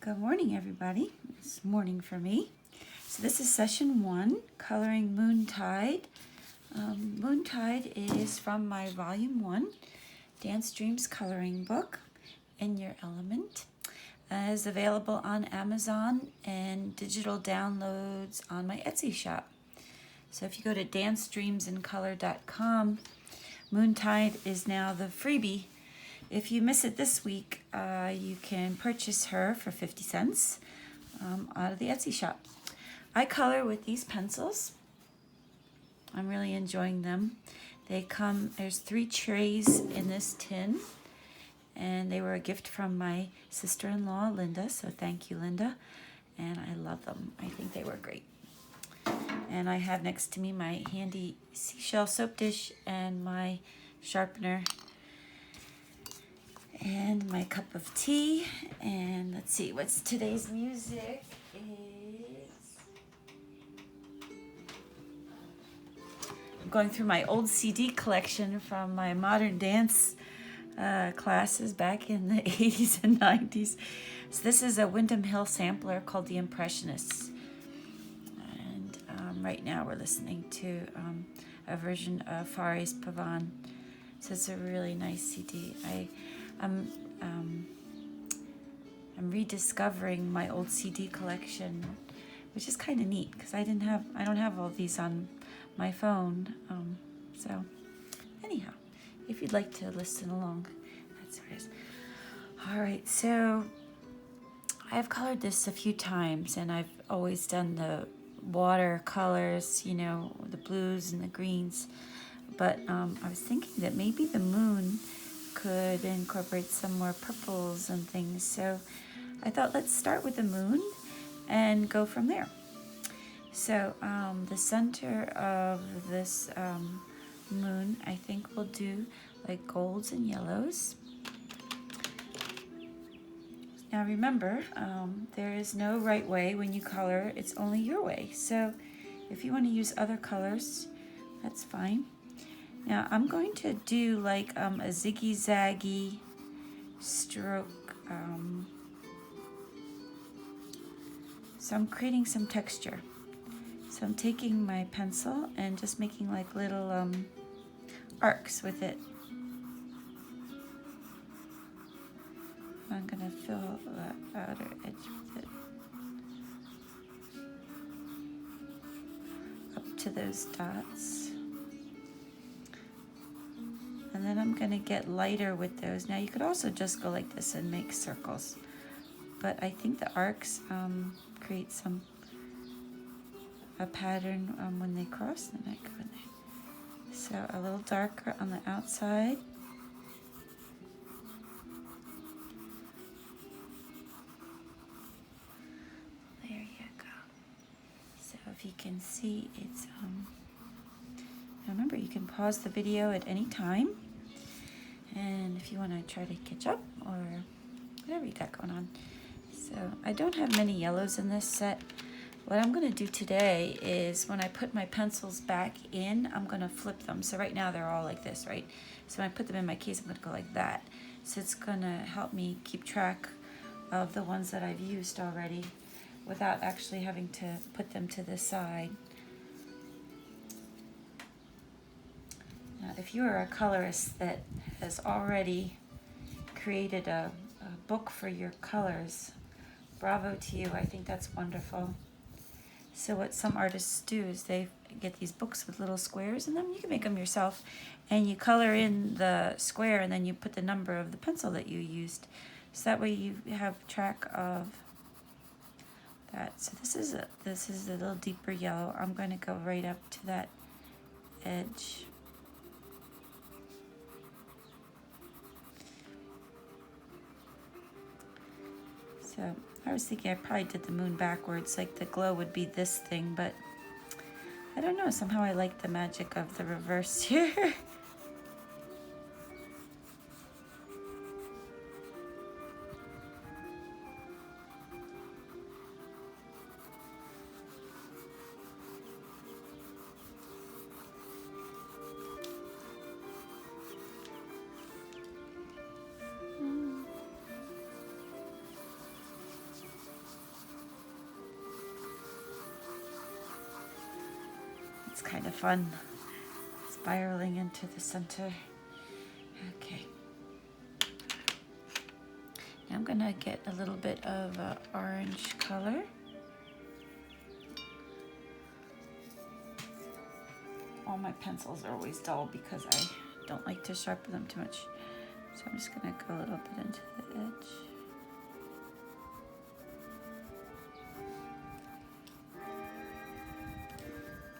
Good morning, everybody. It's morning for me. So this is session 1, coloring Moontide. Moontide is from my volume 1, Dance Dreams coloring book, In Your Element. Is available on Amazon and digital downloads on my Etsy shop. So if you go to dancedreamsincolor.com, Moontide is now the freebie. If you miss it this week, you can purchase her for 50 cents out of the Etsy shop. I color with these pencils. I'm really enjoying them. There's 3 trays in this tin, and they were a gift from my sister-in-law, Linda, so thank you, Linda. And I love them. I think they were great. And I have next to me my handy seashell soap dish and my sharpener and my cup of tea. And let's see, what's today's music is... I'm going through my old CD collection from my modern dance classes back in the 80s and 90s. So this is a Windham Hill sampler called The Impressionists. And right now we're listening to a version of Fares Pavan. So it's a really nice CD. I'm rediscovering my old CD collection, which is kind of neat because I don't have all these on my phone. So anyhow, if you'd like to listen along, that's where it is. All right, so I've colored this a few times, and I've always done the water colors, you know, the blues and the greens. But I was thinking that maybe the moon could incorporate some more purples and things. So I thought, let's start with the moon and go from there. So the center of this moon, I think we'll do like golds and yellows. Now remember, there is no right way when you color, it's only your way. So if you want to use other colors, that's fine. Now I'm going to do like a ziggy-zaggy stroke. So I'm creating some texture. So I'm taking my pencil and just making like little arcs with it. I'm gonna fill the outer edge with it up to those dots. And then I'm going to get lighter with those. Now you could also just go like this and make circles. But I think the arcs create a pattern when they cross. Then I go in there. So a little darker on the outside. There you go. So if you can see, it's... remember, you can pause the video at any time. And if you want to try to catch up or whatever you got going on. So I don't have many yellows in this set. What I'm going to do today is when I put my pencils back in, I'm going to flip them. So right now they're all like this, right? So when I put them in my case, I'm going to go like that. So it's going to help me keep track of the ones that I've used already without actually having to put them to the side. Now, if you are a colorist that has already created a book for your colors, bravo to you. I think that's wonderful. So what some artists do is they get these books with little squares in them. You can make them yourself, and you color in the square, and then you put the number of the pencil that you used. So that way you have track of that. So this is a little deeper yellow. I'm going to go right up to that edge. So I was thinking I probably did the moon backwards, like the glow would be this thing, but I don't know, somehow I like the magic of the reverse here. kind of fun, spiraling into the center. Okay. Now I'm gonna get a little bit of orange color. All my pencils are always dull because I don't like to sharpen them too much. So I'm just gonna go a little bit into the edge.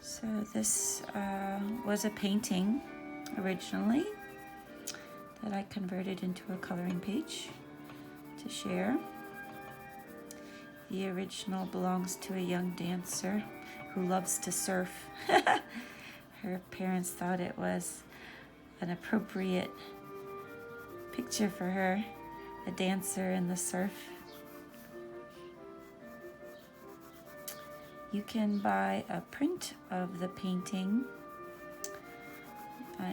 So this was a painting originally that I converted into a coloring page to share. The original belongs to a young dancer who loves to surf. Her parents thought it was an appropriate picture for her, a dancer in the surf. You can buy a print of the painting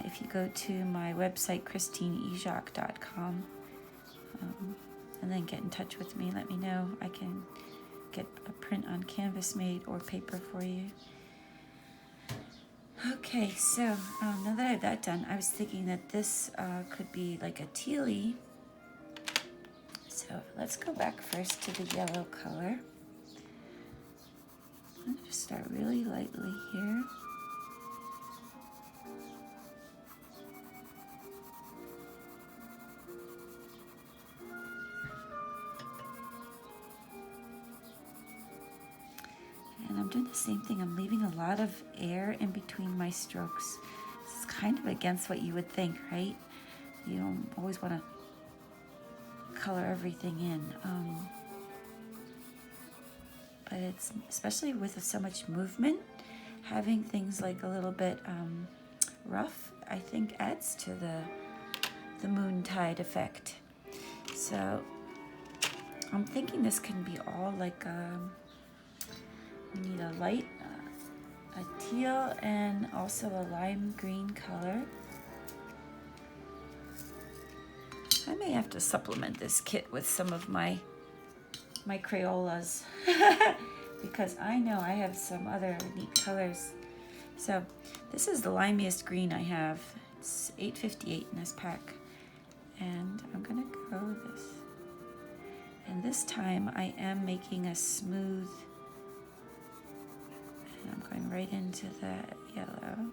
if you go to my website, christineejoc.com, and then get in touch with me. Let me know. I can get a print on canvas made or paper for you. Okay, so now that I have that done, I was thinking that this could be like a tealy. So let's go back first to the yellow color. I'm going to just start really lightly here. And I'm doing the same thing. I'm leaving a lot of air in between my strokes. This is kind of against what you would think, right? You don't always want to color everything in. But it's, especially with so much movement, having things like a little bit rough, I think adds to the Moontide effect. So I'm thinking this can be all like we need a light, a teal, and also a lime green color. I may have to supplement this kit with some of my Crayolas because I know I have some other neat colors. So this is the limiest green I have. It's $8.58 in this pack, and I'm gonna go with this. And this time I am making a smooth, and I'm going right into the yellow.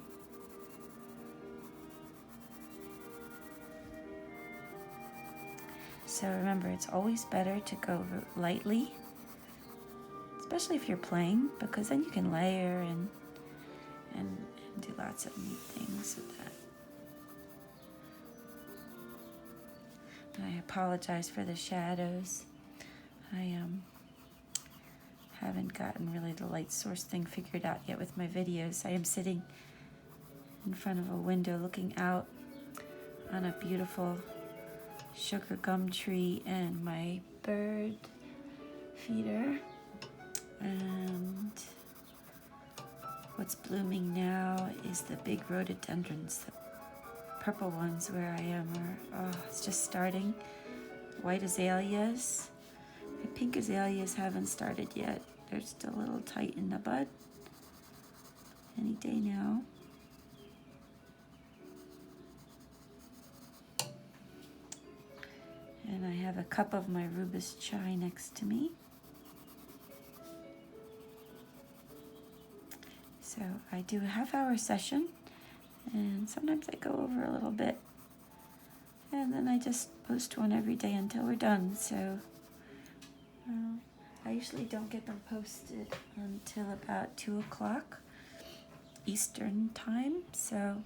So remember, it's always better to go lightly, especially if you're playing, because then you can layer and do lots of neat things with that. And I apologize for the shadows. I haven't gotten really the light source thing figured out yet with my videos. I am sitting in front of a window looking out on a beautiful sugar gum tree and my bird feeder, and what's blooming now is the big rhododendrons. The purple ones where I am are, it's just starting. White azaleas. The pink azaleas haven't started yet. They're still a little tight in the bud. Any day now. And I have a cup of my Rubus chai next to me. So I do a half-hour session, and sometimes I go over a little bit. And then I just post one every day until we're done. So I usually don't get them posted until about 2 o'clock Eastern time. So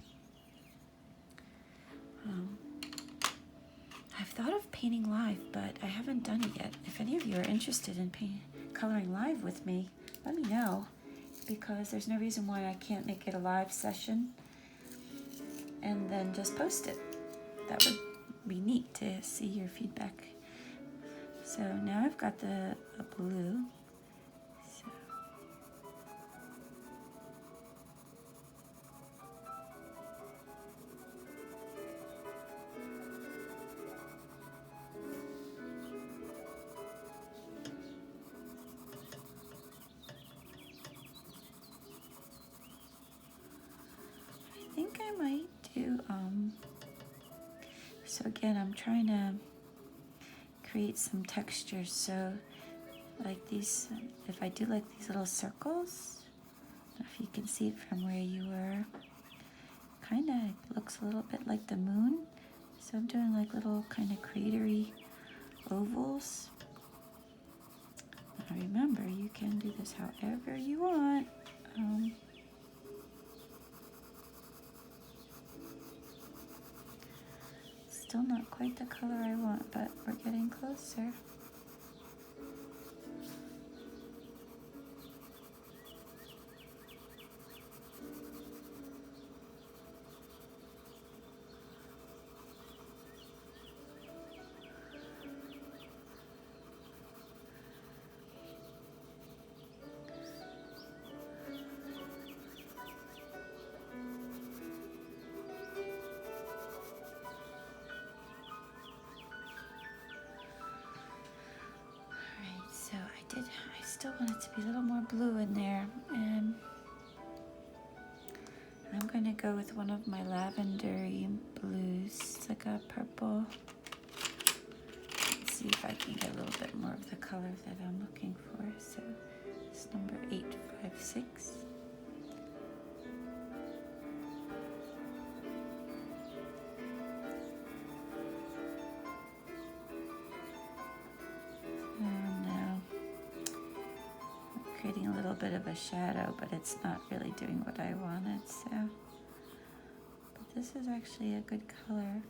I've thought of painting live, but I haven't done it yet. If any of you are interested in coloring live with me, let me know, because there's no reason why I can't make it a live session and then just post it. That would be neat to see your feedback. So now I've got the blue. So think I might do, so again, I'm trying to create some textures. So like these, if I do like these little circles, I don't know if you can see it from where you were, kind of looks a little bit like the moon. So I'm doing like little kind of cratery ovals. Now remember, you can do this however you want. Still not quite the color I want, but we're getting closer. I still want it to be a little more blue in there, and I'm going to go with one of my lavendery blues. It's like a purple. Let's see if I can get a little bit more of the color that I'm looking for. So it's number 856. Creating a little bit of a shadow, but it's not really doing what I wanted. So, but this is actually a good color.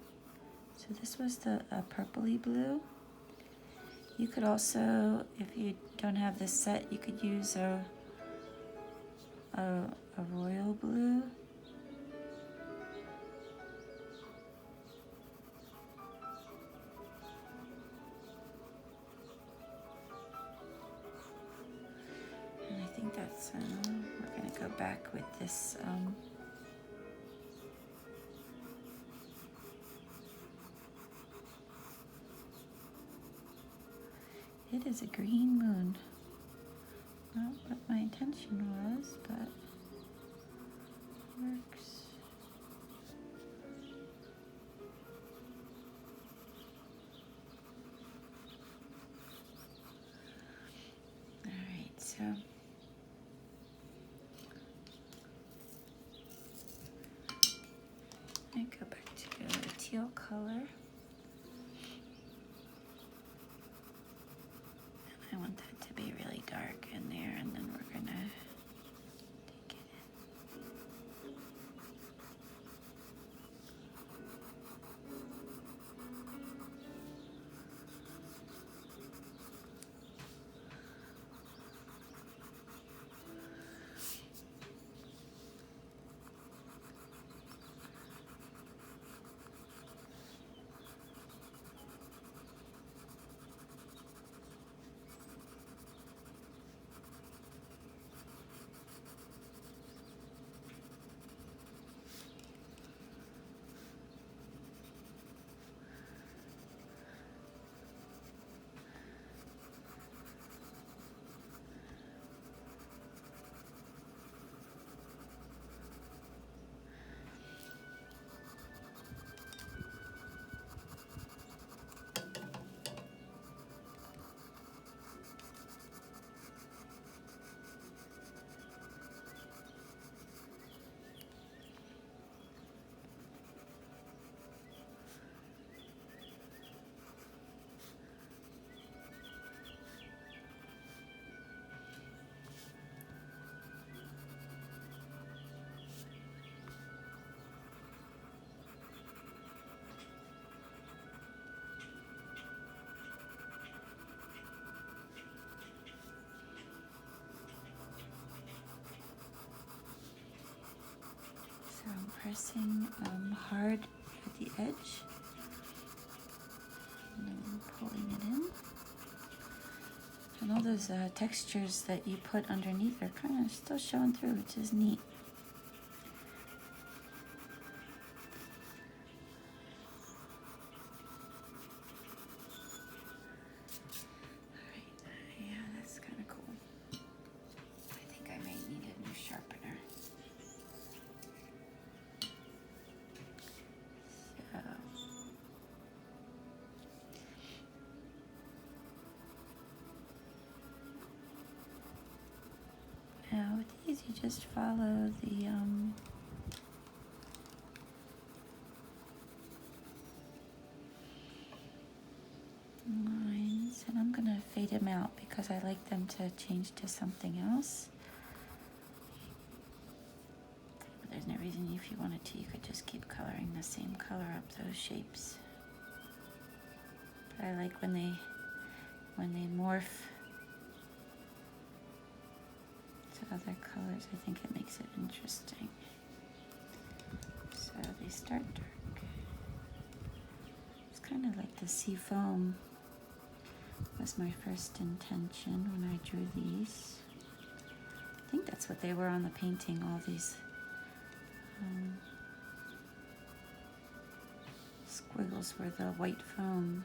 So this was the purpley blue. You could also, if you don't have this set, you could use a royal blue. I think that's, we're going to go back with this, it is a green moon. Not what my intention was, but works. All right, so I go back to the teal color. And I want that to be really dark in there, and then we're gonna take it in. So I'm pressing hard at the edge, and then pulling it in. And all those textures that you put underneath are kind of still showing through, which is neat. you just follow the lines, and I'm gonna fade them out because I like them to change to something else. But there's no reason, if you wanted to, you could just keep coloring the same color up those shapes. But I like when they morph to other colors. I think it makes it interesting. So they start dark. It's kind of like the sea foam was my first intention when I drew these. I think that's what they were on the painting, all these squiggles were the white foam.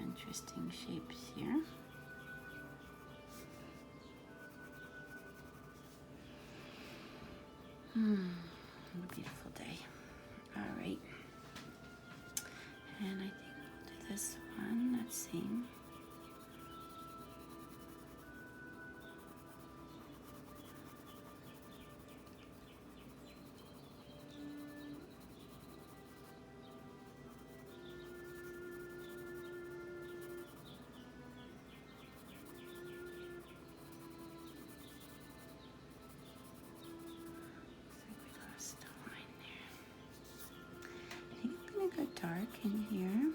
Interesting shapes here. What a beautiful day. All right. And I think we'll do this one. Let's see. Go dark in here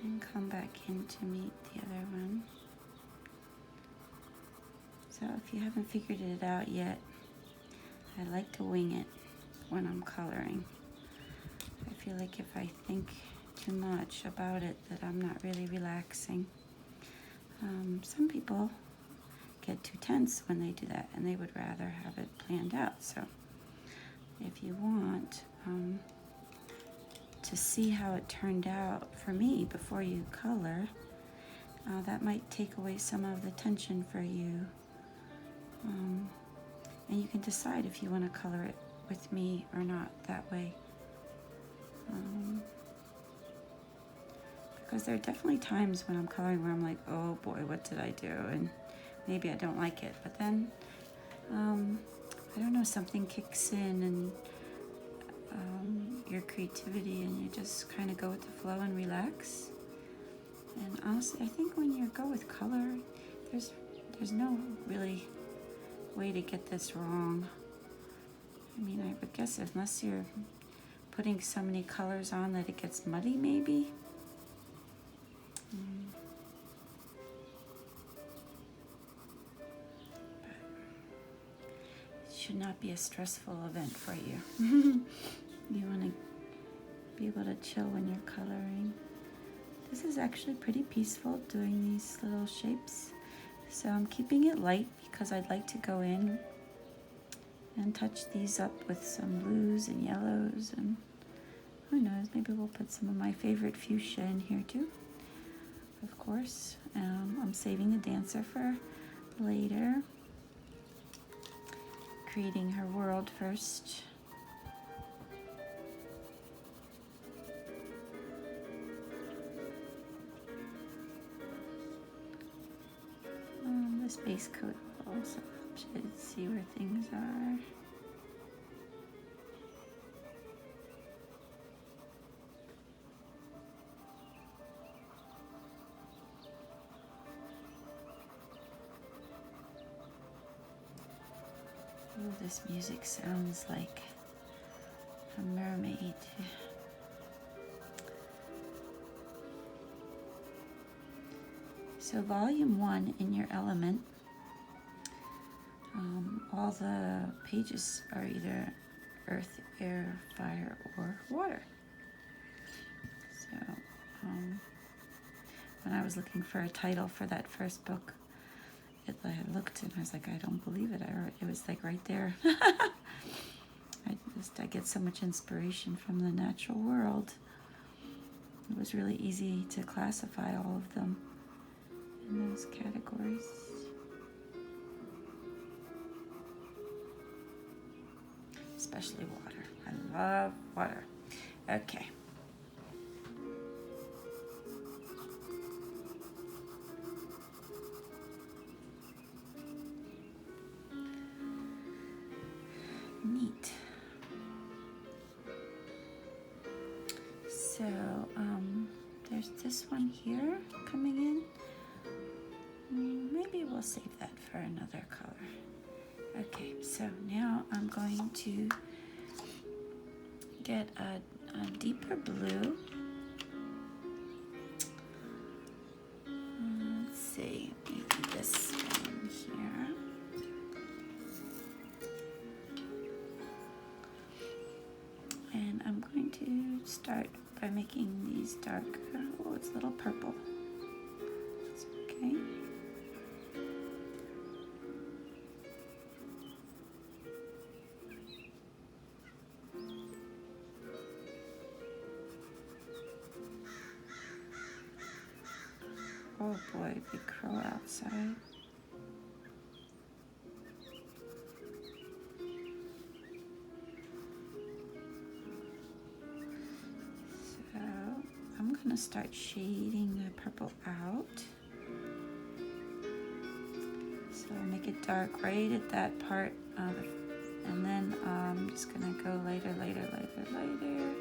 and come back in to meet the other one. So if you haven't figured it out yet, I like to wing it when I'm coloring. I feel like if I think too much about it, that I'm not really relaxing. Some people get too tense when they do that, and they would rather have it planned out. So if you want to see how it turned out for me before you color, that might take away some of the tension for you. And you can decide if you want to color it with me or not that way. Because there are definitely times when I'm coloring where I'm like, oh boy, what did I do? And maybe I don't like it. But then, I don't know, something kicks in, and your creativity, and you just kind of go with the flow and relax. And honestly, I think when you go with color, there's no really way to get this wrong. I mean, I would guess unless you're putting so many colors on that it gets muddy, maybe. But it should not be a stressful event for you. You want to be able to chill when you're coloring. This is actually pretty peaceful doing these little shapes. So I'm keeping it light because I'd like to go in and touch these up with some blues and yellows, and who knows, maybe we'll put some of my favorite fuchsia in here too, of course. I'm saving the dancer for later. Creating her world first. This base coat will also help you see where things are. Oh, this music sounds like a mermaid. So volume 1 in your element, all the pages are either earth, air, fire, or water. So when I was looking for a title for that first book, I looked and I was like, I don't believe it. It was like right there. I get so much inspiration from the natural world. It was really easy to classify all of them in those categories. especially water. I love water. Okay. Neat. So, there's this one here coming in. Maybe we'll save that for another color. Okay, so now I'm going to get a deeper blue. Let's see, maybe this one here. And I'm going to start by making these darker. Oh, it's a little purple. It's okay. Oh boy, big crow outside. So I'm gonna start shading the purple out. So I'll make it dark right at that part of it. And then I'm just gonna go lighter, lighter, lighter, lighter.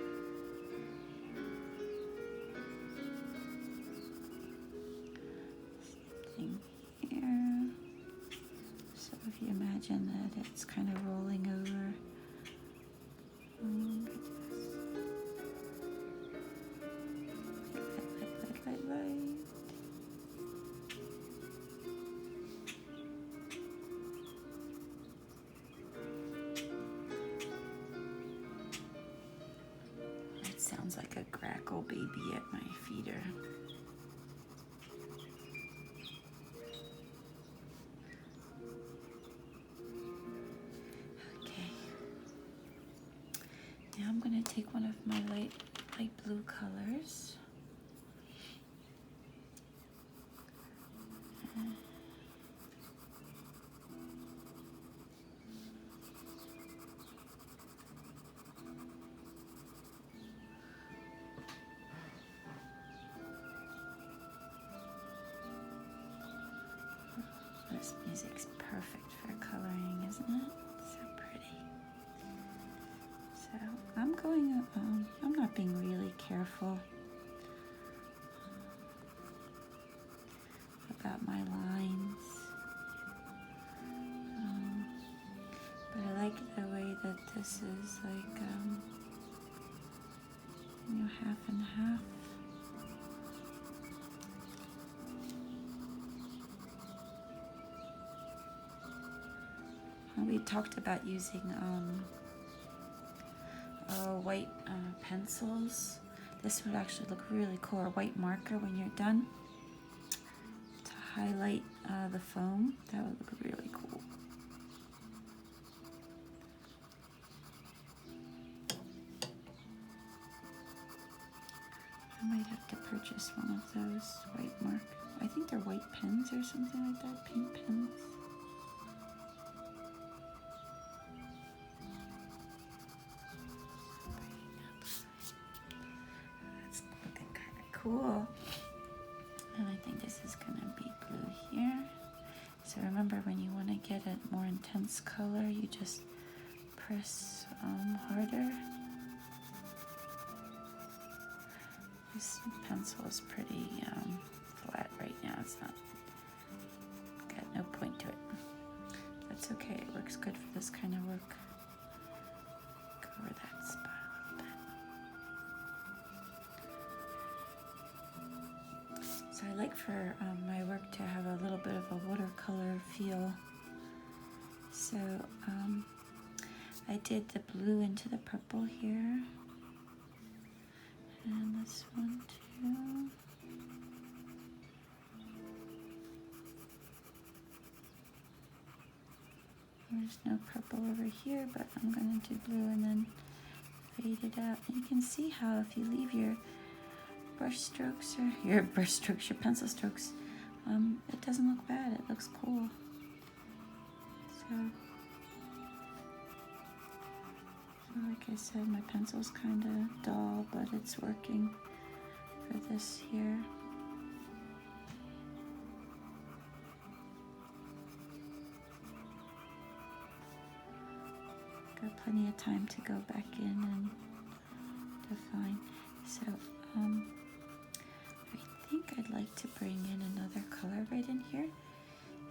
Same thing here. So if you imagine that it's kind of rolling over. Light, light, light, light, light. It sounds like a grackle baby at my feeder. Now I'm going to take one of my light blue colors. This music's perfect for coloring, isn't it? So pretty. So I'm going, I'm not being really careful about my lines. But I like the way that this is like, half and half. We talked about using white pencils. This would actually look really cool, or white marker when you're done to highlight the foam. That would look really cool. I might have to purchase one of those white mark. I think they're white pens or something like that, pink pens. Cool. And I think this is gonna be blue here. So remember, when you want to get a more intense color, you just press harder. This pencil is pretty flat right now. It's not got no point to it. That's okay. It works good for this kind of work. Go over that spot a little bit. So I like for my work to have a little bit of a watercolor feel. So I did the blue into the purple here. And this one too. There's no purple over here, but I'm going to do blue and then fade it out. And you can see how if you leave your brush strokes or your pencil strokes, it doesn't look bad. It looks cool. So like I said, my pencil's kind of dull, but it's working for this here. Got plenty of time to go back in and define. So I think I'd like to bring in another color right in here.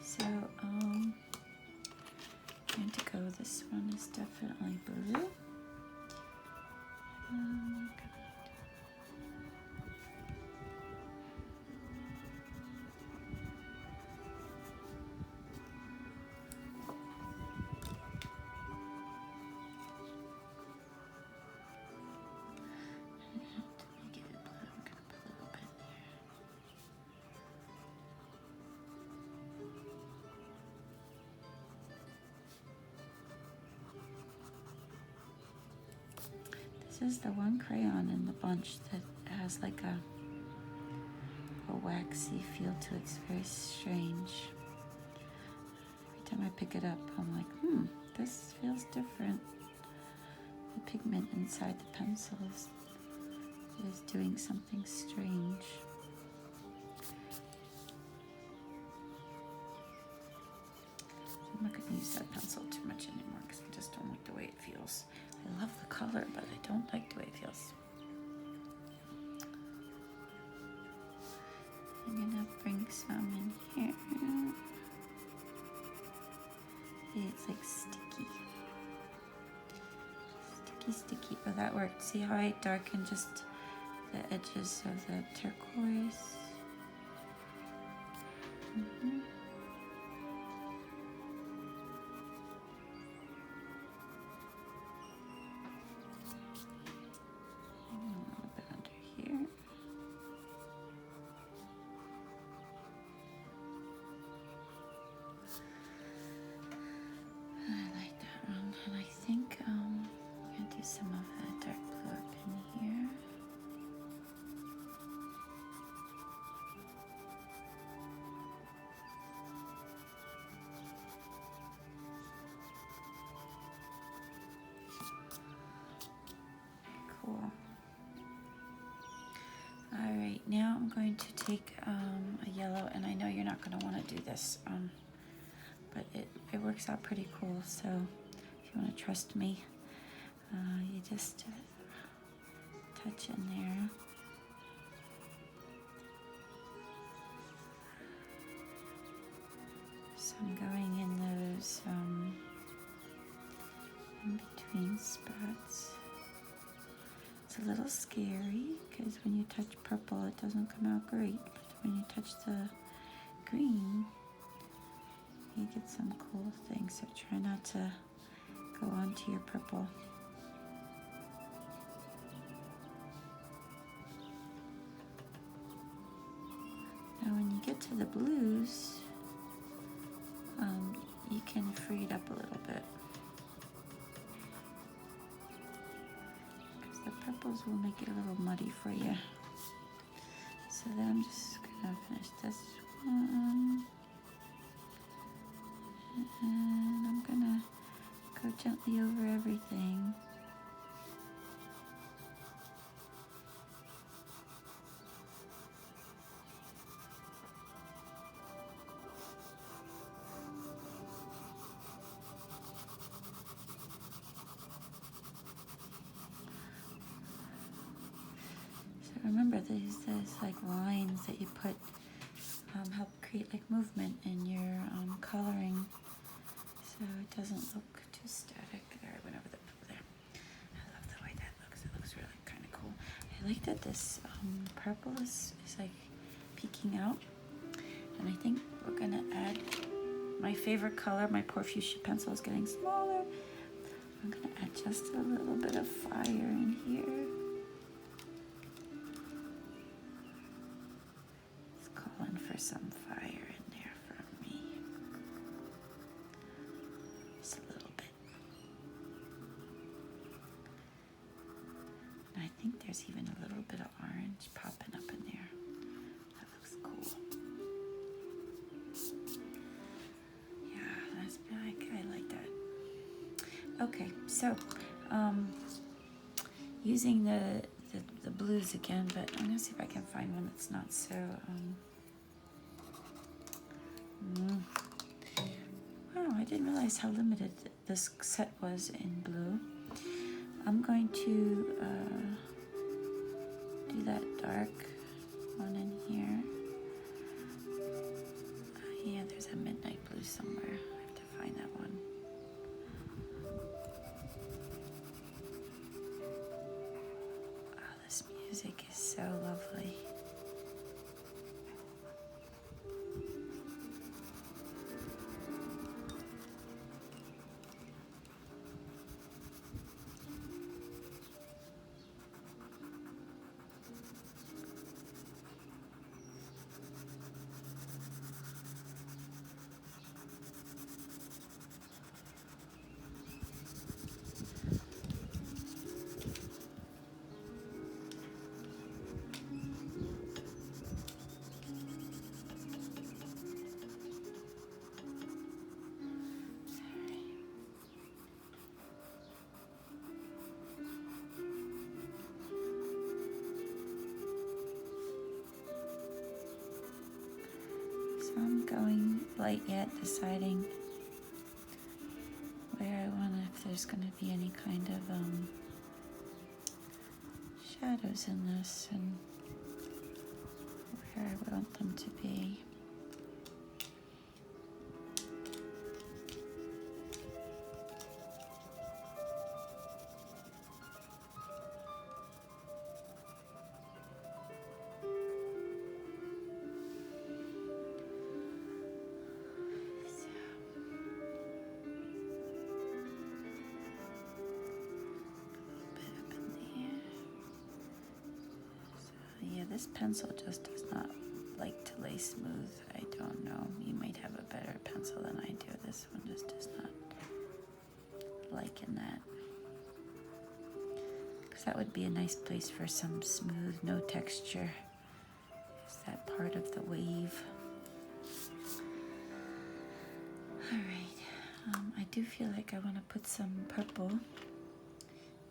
So I'm going to go, this one is definitely blue. This is the one crayon in the bunch that has like a waxy feel to it. It's very strange. Every time I pick it up, I'm like, this feels different. The pigment inside the pencil is doing something strange. I'm not going to use that pencil too much anymore because I just don't like the way it feels. I love the color, but I don't like the way it feels. I'm gonna bring some in here. It's like sticky. Sticky. Oh, that worked. See how I darkened just the edges of the turquoise? Some of that dark blue up in here. Cool. All right, now I'm going to take a yellow, and I know you're not going to want to do this, but it works out pretty cool, so if you want to trust me, you just touch in there. So I'm going in those in between spots. It's a little scary because when you touch purple it doesn't come out great, but when you touch the green you get some cool things, so try not to go onto your purple. Now when you get to the blues, you can free it up a little bit. Because the purples will make it a little muddy for you. So then I'm just gonna finish this one. And I'm gonna go gently over everything. Remember, these like lines that you put help create like movement in your coloring, so it doesn't look too static. There, I went over there. I love the way that looks. It looks really kind of cool. I like that this purple is like peeking out, and I think we're gonna add my favorite color. My poor fuchsia pencil is getting smaller. I'm gonna add just a little bit of fire in here. For some fire in there for me. Just a little bit. And I think there's even a little bit of orange popping up in there. That looks cool. Yeah, I like that. Okay, so using the blues again, but I'm gonna see if I can find one that's not so, wow, I didn't realize how limited this set was in blue. I'm going to do that dark one in here. Yeah, there's a midnight blue somewhere. I have to find that one. Oh, this music is so lovely. So I'm going light yet, deciding where I want to, if there's going to be any kind of shadows in this and where I want them to be. This pencil just does not like to lay smooth. I don't know. You might have a better pencil than I do. This one just does not like in that. Because that would be a nice place for some smooth, no texture. Is that part of the wave? Alright. I do feel like I want to put some purple.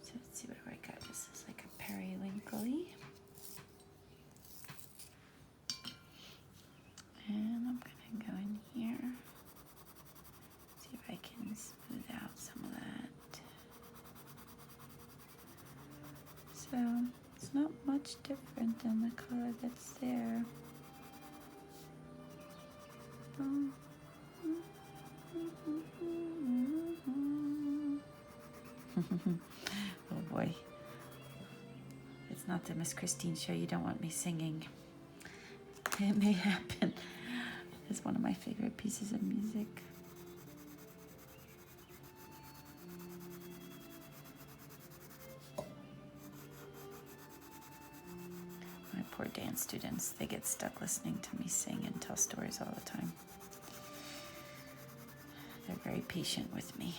So let's see what I got. This is like a periwinkle-y. And I'm gonna go in here, see if I can smooth out some of that. So it's not much different than the color that's there. Oh boy. It's not the Miss Christine show. You don't want me singing. It may happen. It's one of my favorite pieces of music. My poor dance students, they get stuck listening to me sing and tell stories all the time. They're very patient with me.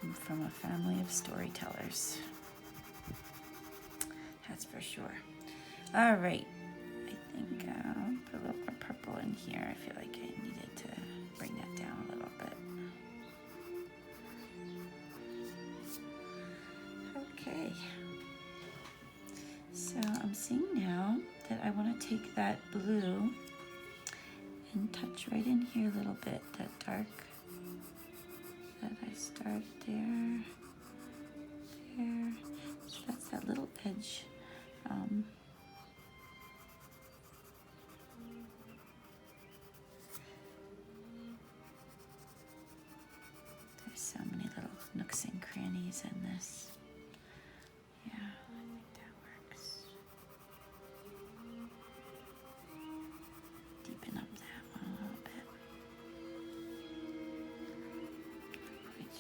I'm from a family of storytellers. That's for sure. All right. I think I'll put a little more purple in here. I feel like I needed to bring that down a little bit. Okay. So I'm seeing now that I want to take that blue and touch right in here a little bit, that dark. That I start there, so that's that little edge. There's so many little nooks and crannies in this. Yeah, I think that works. Deepen up that one a little bit.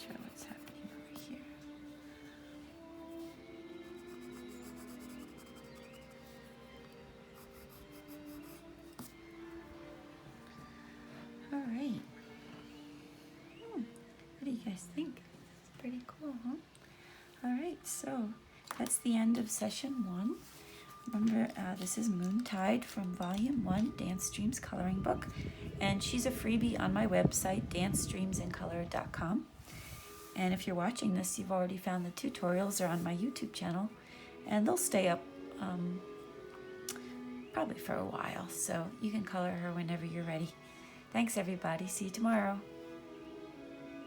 Show what's happening over here. All right. What do you guys think? It's pretty cool, huh? All right, so that's the end of session 1. Remember, this is Moontide from Volume 1, Dance Dreams Coloring Book. And she's a freebie on my website, dancedreamsincolor.com. And if you're watching this, you've already found the tutorials are on my YouTube channel. And they'll stay up probably for a while. So you can color her whenever you're ready. Thanks, everybody. See you tomorrow.